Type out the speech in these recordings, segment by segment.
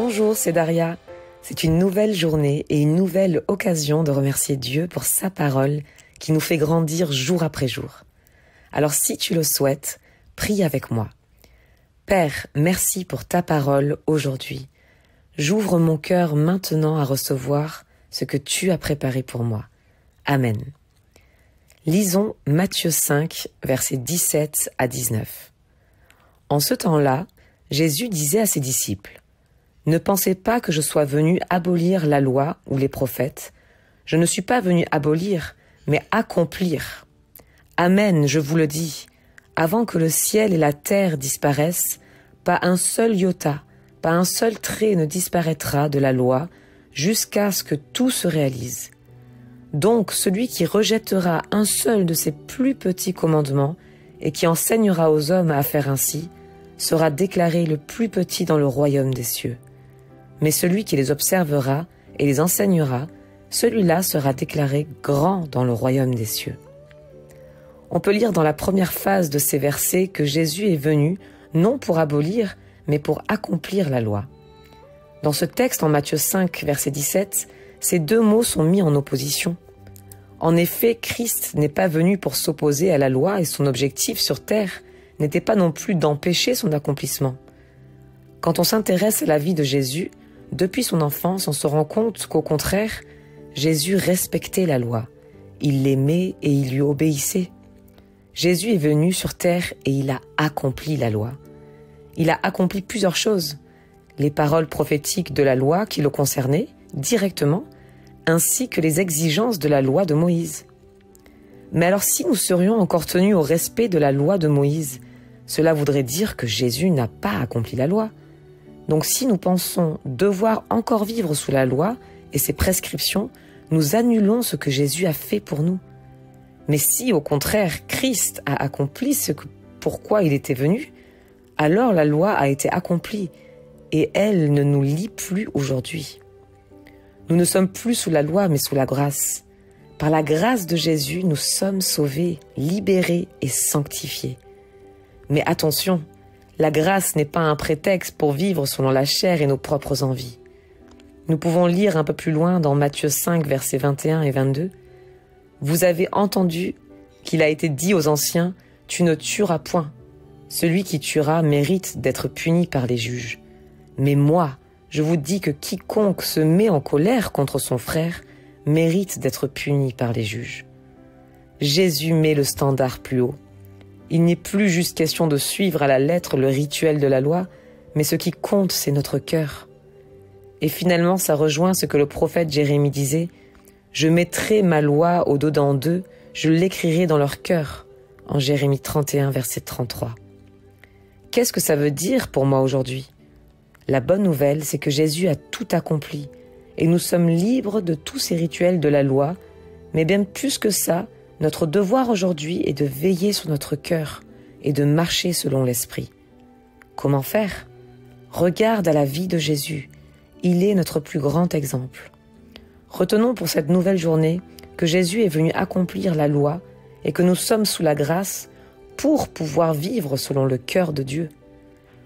Bonjour, c'est Daria. C'est une nouvelle journée et une nouvelle occasion de remercier Dieu pour sa parole qui nous fait grandir jour après jour. Alors si tu le souhaites, prie avec moi. Père, merci pour ta parole aujourd'hui. J'ouvre mon cœur maintenant à recevoir ce que tu as préparé pour moi. Amen. Lisons Matthieu 5, versets 17 à 19. En ce temps-là, Jésus disait à ses disciples : « Ne pensez pas que je sois venu abolir la loi ou les prophètes. Je ne suis pas venu abolir, mais accomplir. Amen, je vous le dis, avant que le ciel et la terre disparaissent, pas un seul iota, pas un seul trait ne disparaîtra de la loi, jusqu'à ce que tout se réalise. Donc celui qui rejettera un seul de ces plus petits commandements et qui enseignera aux hommes à faire ainsi, sera déclaré le plus petit dans le royaume des cieux. Mais celui qui les observera et les enseignera, celui-là sera déclaré grand dans le royaume des cieux. » On peut lire dans la première phase de ces versets que Jésus est venu non pour abolir, mais pour accomplir la loi. Dans ce texte, en Matthieu 5, verset 17, ces deux mots sont mis en opposition. En effet, Christ n'est pas venu pour s'opposer à la loi et son objectif sur terre n'était pas non plus d'empêcher son accomplissement. Quand on s'intéresse à la vie de Jésus, depuis son enfance, on se rend compte qu'au contraire, Jésus respectait la loi. Il l'aimait et il lui obéissait. Jésus est venu sur terre et il a accompli la loi. Il a accompli plusieurs choses. Les paroles prophétiques de la loi qui le concernaient directement, ainsi que les exigences de la loi de Moïse. Mais alors si nous serions encore tenus au respect de la loi de Moïse, cela voudrait dire que Jésus n'a pas accompli la loi. Donc si nous pensons devoir encore vivre sous la loi et ses prescriptions, nous annulons ce que Jésus a fait pour nous. Mais si au contraire Christ a accompli pourquoi il était venu, alors la loi a été accomplie et elle ne nous lie plus aujourd'hui. Nous ne sommes plus sous la loi mais sous la grâce. Par la grâce de Jésus, nous sommes sauvés, libérés et sanctifiés. Mais attention, la grâce n'est pas un prétexte pour vivre selon la chair et nos propres envies. Nous pouvons lire un peu plus loin dans Matthieu 5, versets 21 et 22. « Vous avez entendu qu'il a été dit aux anciens, « Tu ne tueras point. Celui qui tuera mérite d'être puni par les juges. Mais moi, je vous dis que quiconque se met en colère contre son frère mérite d'être puni par les juges. » Jésus met le standard plus haut. Il n'est plus juste question de suivre à la lettre le rituel de la loi, mais ce qui compte, c'est notre cœur. Et finalement, ça rejoint ce que le prophète Jérémie disait : « Je mettrai ma loi au-dedans d'eux, je l'écrirai dans leur cœur » en Jérémie 31, verset 33. Qu'est-ce que ça veut dire pour moi aujourd'hui ? La bonne nouvelle, c'est que Jésus a tout accompli, et nous sommes libres de tous ces rituels de la loi, mais bien plus que ça, notre devoir aujourd'hui est de veiller sur notre cœur et de marcher selon l'Esprit. Comment faire ? Regarde à la vie de Jésus. Il est notre plus grand exemple. Retenons pour cette nouvelle journée que Jésus est venu accomplir la loi et que nous sommes sous la grâce pour pouvoir vivre selon le cœur de Dieu.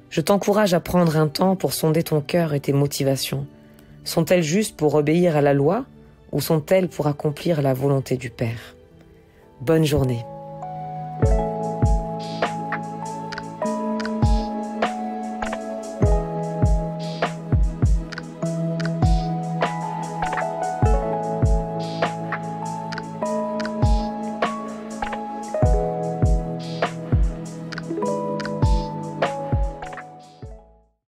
Je t'encourage à prendre un temps pour sonder ton cœur et tes motivations. Sont-elles juste pour obéir à la loi ou sont-elles pour accomplir la volonté du Père ? Bonne journée.